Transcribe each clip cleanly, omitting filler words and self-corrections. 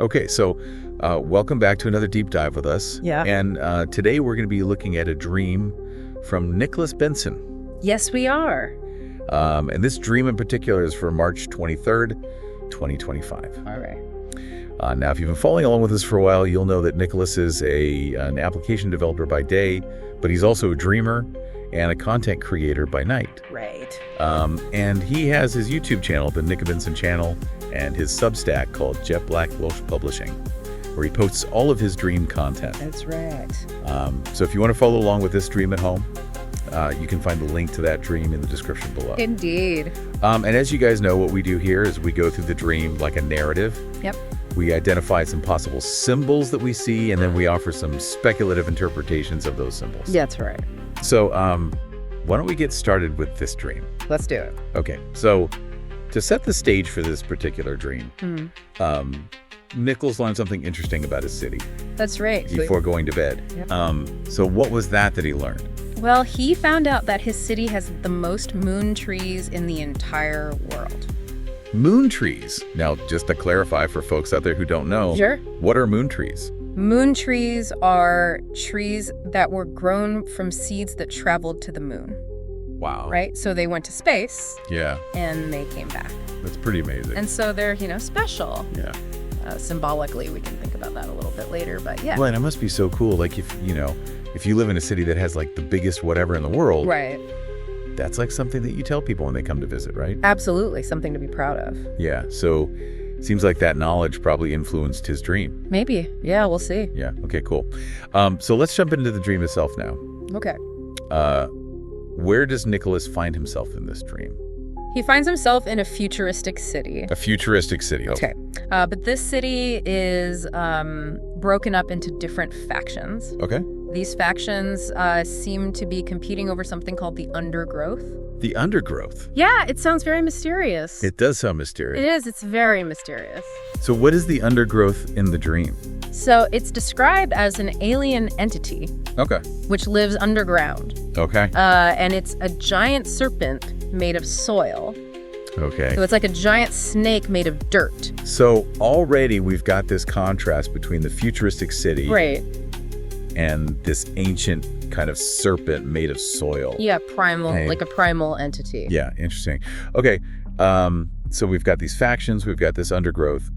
Okay, so welcome back to another deep dive with us. Yeah. And today we're going to be looking at a dream from Nicholas Benson. Yes, we are. And this dream in particular is for March 23rd, 2025. All right. Now, if you've been following along with us for a while, you'll know that Nicholas is an application developer by day, but he's also a dreamer and a content creator by night. Right. And he has his YouTube channel, the Nick Benson channel, and his Substack called Jet Black Welsh Publishing, where he posts all of his dream content. That's right. So if you want to follow along with this dream at home, you can find the link to that dream in the description below. Indeed. And as you guys know, what we do here is we go through the dream like a narrative. Yep. We identify some possible symbols that we see, and then we offer some speculative interpretations of those symbols. That's right. So why don't we get started with this dream? Let's do it. Okay, so to set the stage for this particular dream, Nicholas learned something interesting about his city That's right. before going to bed. Yep. So what was that he learned? Well, he found out that his city has the most moon trees in the entire world. Moon trees. Now, just to clarify for folks out there who don't know, Sure. what are moon trees? Moon trees are trees that were grown from seeds that traveled to the moon, Wow. right? So they went to space Yeah, and they came back. that's pretty amazing. And so they're, special. Yeah. Symbolically, we can think about that a little bit later, but yeah. Well, and it must be so cool. Like if you live in a city that has like the biggest whatever in the world, Right. that's like something that you tell people when they come to visit, right? Absolutely. Something to be proud of. Yeah. So seems like that knowledge probably influenced his dream. Maybe. Yeah, we'll see. Yeah. Okay, cool. So let's jump into the dream itself now. Okay. Where does Nicholas find himself in this dream? He finds himself in a futuristic city. A futuristic city. Okay. But this city is broken up into different factions. Okay. These factions seem to be competing over something called the undergrowth. The undergrowth. Yeah, it sounds very mysterious. It does sound mysterious. It is. It's very mysterious. So what is the undergrowth in the dream? So it's described as an alien entity Okay. which lives underground. Okay. And it's a giant serpent made of soil. Okay. So it's like a giant snake made of dirt. So already we've got this contrast between the futuristic city Right. and this ancient kind of serpent made of soil. Yeah, primal, Hey. like a primal entity. Yeah, interesting. Okay, so we've got these factions, we've got this undergrowth.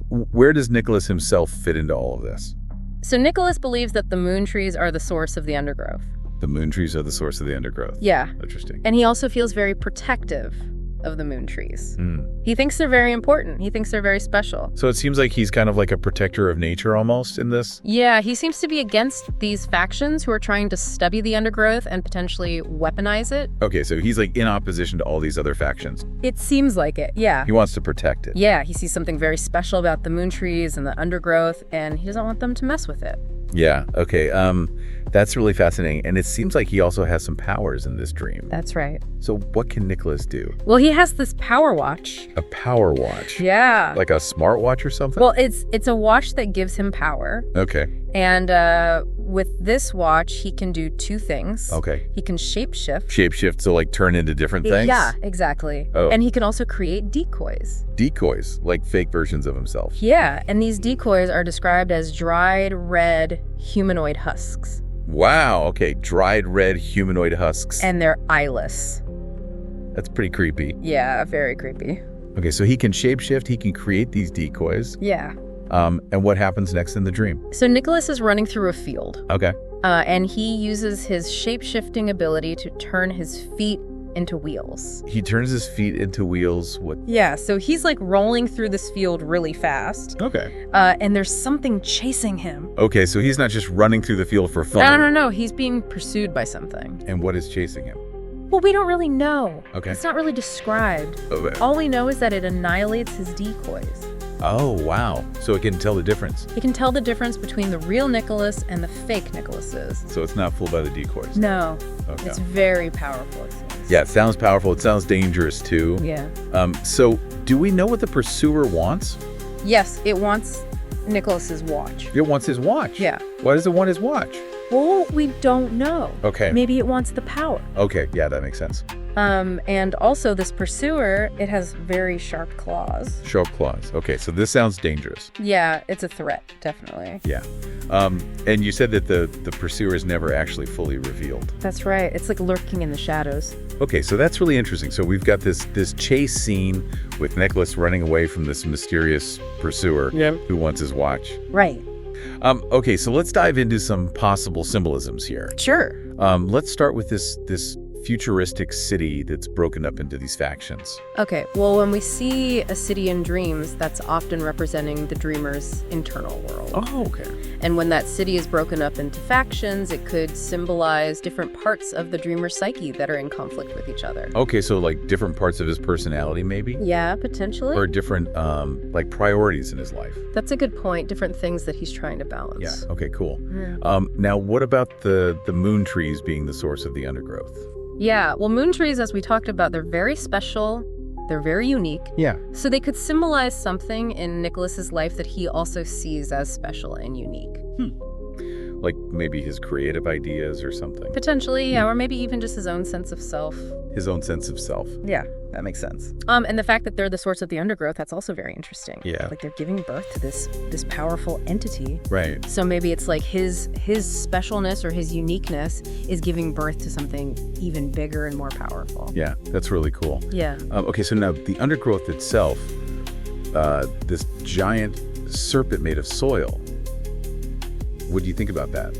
Where does Nicholas himself fit into all of this? So Nicholas believes that the moon trees are the source of the undergrowth. The moon trees are the source of the undergrowth. Yeah. Interesting. And he also feels very protective of the moon trees. Mm. He thinks they're very important. He thinks they're very special. So it seems like he's kind of like a protector of nature almost in this. Yeah, he seems to be against these factions who are trying to study the undergrowth and potentially weaponize it. Okay, so he's like in opposition to all these other factions. It seems like it, yeah. He wants to protect it. Yeah, he sees something very special about the moon trees and the undergrowth, and he doesn't want them to mess with it. Yeah, okay. That's really fascinating. And it seems like he also has some powers in this dream. That's right. So what can Nicholas do? Well, he has this power watch. A power watch? Yeah. Like a smartwatch or something? Well, it's a watch that gives him power. Okay. And with this watch, he can do two things. Okay. He can shapeshift. Shapeshift, so like turn into different things? Yeah, exactly. Oh. And he can also create decoys. Decoys, like fake versions of himself. Yeah, and these decoys are described as dried red humanoid husks. Wow, okay. Dried red humanoid husks. And they're eyeless. That's pretty creepy. Yeah, very creepy. Okay, so he can shapeshift, he can create these decoys. Yeah. And what happens next in the dream? So Nicholas is running through a field. Okay. And he uses his shape-shifting ability to turn his feet into wheels. He turns his feet into wheels. What? Yeah, so he's like rolling through this field really fast. Okay. And there's something chasing him. Okay, so he's not just running through the field for fun. No. He's being pursued by something. And what is chasing him? Well, we don't really know. Okay. It's not really described. Okay. All we know is that it annihilates his decoys. Oh, wow. So it can tell the difference. He can tell the difference between the real Nicholas and the fake Nicholases. So it's not fooled by the decoys. No. Okay. It's very powerful, it seems. Yeah, it sounds powerful. It sounds dangerous, too. Yeah. So do we know what the pursuer wants? Yes, it wants Nicholas's watch. It wants his watch. Yeah. Why does it want his watch? Well, we don't know. Okay. Maybe it wants the power. Okay, yeah, that makes sense. And also this pursuer, it has very sharp claws. Sharp claws. Okay, so this sounds dangerous. Yeah, it's a threat, definitely. Yeah. And you said that the pursuer is never actually fully revealed. That's right. It's like lurking in the shadows. Okay, so that's really interesting. So we've got this chase scene with Nicholas running away from this mysterious pursuer who wants his watch. Right. Okay, so let's dive into some possible symbolisms here. Sure. Let's start with this futuristic city that's broken up into these factions. Okay, well, when we see a city in dreams, that's often representing the dreamer's internal world. Oh, okay. And when that city is broken up into factions, it could symbolize different parts of the dreamer's psyche that are in conflict with each other. Okay, so like different parts of his personality, maybe? Yeah, potentially. Or different, like, priorities in his life. That's a good point. Different things that he's trying to balance. Yeah, okay, cool. Yeah. Now, what about the moon trees being the source of the undergrowth? Yeah, well, moon trees, as we talked about, they're very special. They're very unique. Yeah. So they could symbolize something in Nicholas's life that he also sees as special and unique. Like maybe his creative ideas or something. Potentially, yeah, or maybe even just his own sense of self. His own sense of self. Yeah, that makes sense. And the fact that they're the source of the undergrowth, that's also very interesting. Yeah. Like they're giving birth to this powerful entity. Right. So maybe it's like his specialness or his uniqueness is giving birth to something even bigger and more powerful. Yeah, that's really cool. Yeah. Okay, so now the undergrowth itself, this giant serpent made of soil. What do you think about that?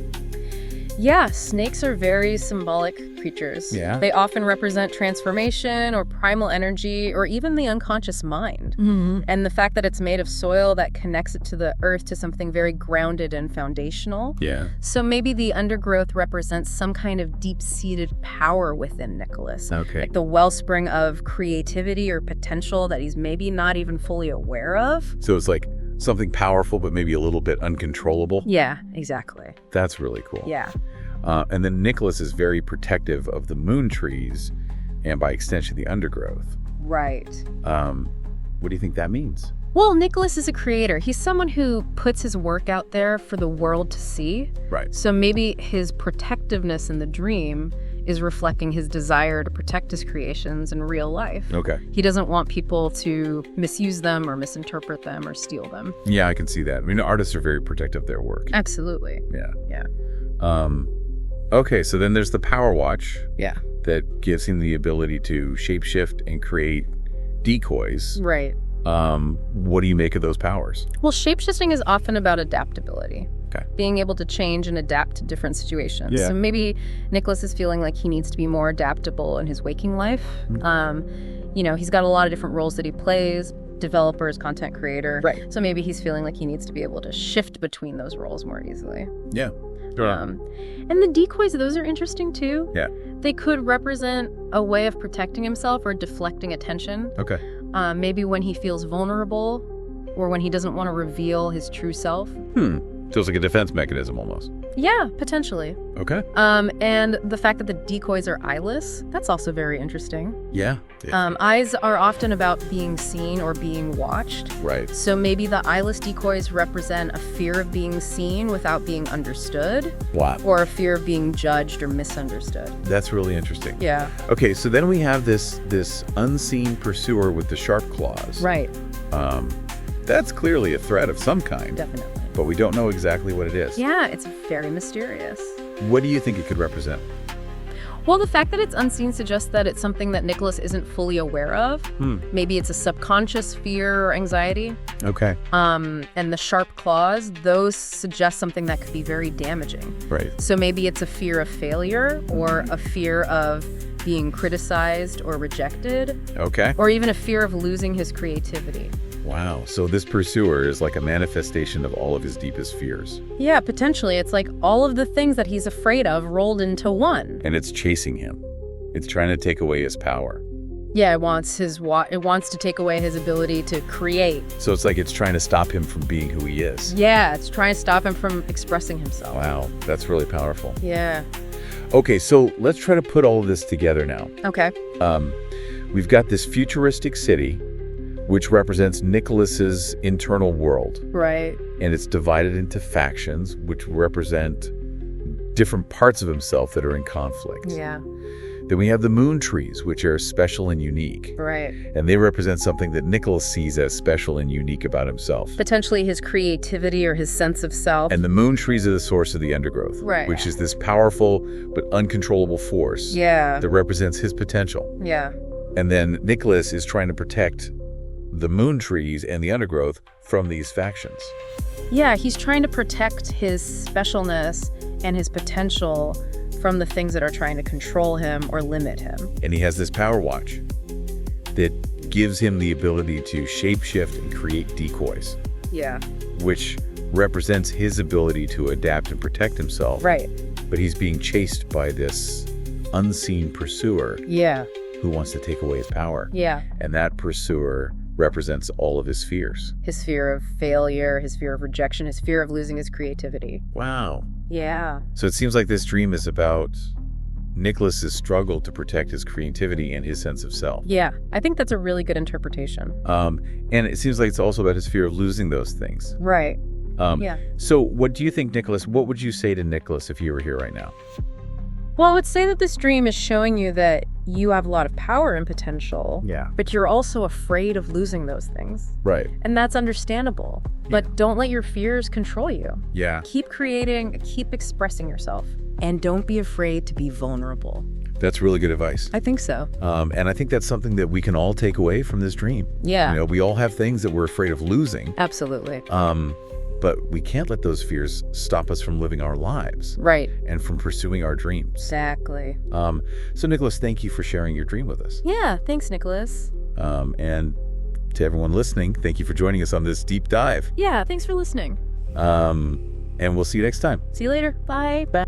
Yeah, snakes are very symbolic creatures. Yeah. They often represent transformation or primal energy or even the unconscious mind. Mm-hmm. And the fact that it's made of soil that connects it to the earth to something very grounded and foundational. Yeah. So maybe the undergrowth represents some kind of deep-seated power within Nicholas. Okay. Like the wellspring of creativity or potential that he's maybe not even fully aware of. So it's like something powerful, but maybe a little bit uncontrollable. Yeah, exactly. That's really cool. Yeah. And then Nicholas is very protective of the moon trees and by extension, the undergrowth. Right. What do you think that means? Well, Nicholas is a creator. He's someone who puts his work out there for the world to see. Right. So maybe his protectiveness in the dream is reflecting his desire to protect his creations in real life. Okay. He doesn't want people to misuse them or misinterpret them or steal them. Yeah, I can see that. I mean, artists are very protective of their work. Absolutely. Yeah. Yeah. Okay, so then there's the Power Watch. Yeah. That gives him the ability to shapeshift and create decoys. Right. What do you make of those powers? Well, shapeshifting is often about adaptability. Okay. Being able to change and adapt to different situations. Yeah. So maybe Nicholas is feeling like he needs to be more adaptable in his waking life. He's got a lot of different roles that he plays, developers, content creator. Right. So maybe he's feeling like he needs to be able to shift between those roles more easily. Yeah. Sure. And the decoys, those are interesting too. Yeah. They could represent a way of protecting himself or deflecting attention. Okay. Maybe when he feels vulnerable or when he doesn't want to reveal his true self. So it's like a defense mechanism almost. Yeah, potentially. Okay. And the fact that the decoys are eyeless, that's also very interesting. Yeah. Eyes are often about being seen or being watched. Right. So maybe the eyeless decoys represent a fear of being seen without being understood. Wow. Or a fear of being judged or misunderstood. That's really interesting. Yeah. Okay, so then we have this unseen pursuer with the sharp claws. Right. That's clearly a threat of some kind. Definitely. But we don't know exactly what it is. Yeah, it's very mysterious. What do you think it could represent? Well, the fact that it's unseen suggests that it's something that Nicholas isn't fully aware of. Maybe it's a subconscious fear or anxiety. Okay. And the sharp claws, those suggest something that could be very damaging. Right. So maybe it's a fear of failure or a fear of being criticized or rejected. Okay. Or even a fear of losing his creativity. Wow. So this pursuer is like a manifestation of all of his deepest fears. Yeah, potentially. It's like all of the things that he's afraid of rolled into one. And it's chasing him. It's trying to take away his power. Yeah, it wants to take away his ability to create. So it's like it's trying to stop him from being who he is. Yeah, it's trying to stop him from expressing himself. Wow. That's really powerful. Yeah. Okay, so let's try to put all of this together now. Okay. We've got this futuristic city, which represents Nicholas's internal world. Right. And it's divided into factions, which represent different parts of himself that are in conflict. Yeah. Then we have the moon trees, which are special and unique. Right. And they represent something that Nicholas sees as special and unique about himself. Potentially his creativity or his sense of self. And the moon trees are the source of the undergrowth, Right. which is this powerful but uncontrollable force that represents his potential. Yeah. And then Nicholas is trying to protect the moon trees and the undergrowth from these factions. Yeah, he's trying to protect his specialness and his potential from the things that are trying to control him or limit him. And he has this power watch that gives him the ability to shapeshift and create decoys. Yeah. Which represents his ability to adapt and protect himself. Right. But he's being chased by this unseen pursuer who wants to take away his power. Yeah. And that pursuer represents all of his fears. His fear of failure, his fear of rejection, his fear of losing his creativity. Wow. Yeah. So it seems like this dream is about Nicholas's struggle to protect his creativity and his sense of self. Yeah, I think that's a really good interpretation. And it seems like it's also about his fear of losing those things. Right. Yeah. So what do you think, Nicholas, what would you say to Nicholas if you were here right now? Well, I would say that this dream is showing you that you have a lot of power and potential. Yeah. But you're also afraid of losing those things. Right. And that's understandable. But don't let your fears control you. Yeah. Keep creating, keep expressing yourself. And don't be afraid to be vulnerable. That's really good advice. I think so. And I think that's something that we can all take away from this dream. Yeah. You know, we all have things that we're afraid of losing. Absolutely. But we can't let those fears stop us from living our lives. Right. And from pursuing our dreams. Exactly. So, Nicholas, thank you for sharing your dream with us. Yeah, thanks, Nicholas. And to everyone listening, thank you for joining us on this deep dive. Yeah, thanks for listening. And we'll see you next time. See you later. Bye. Bye.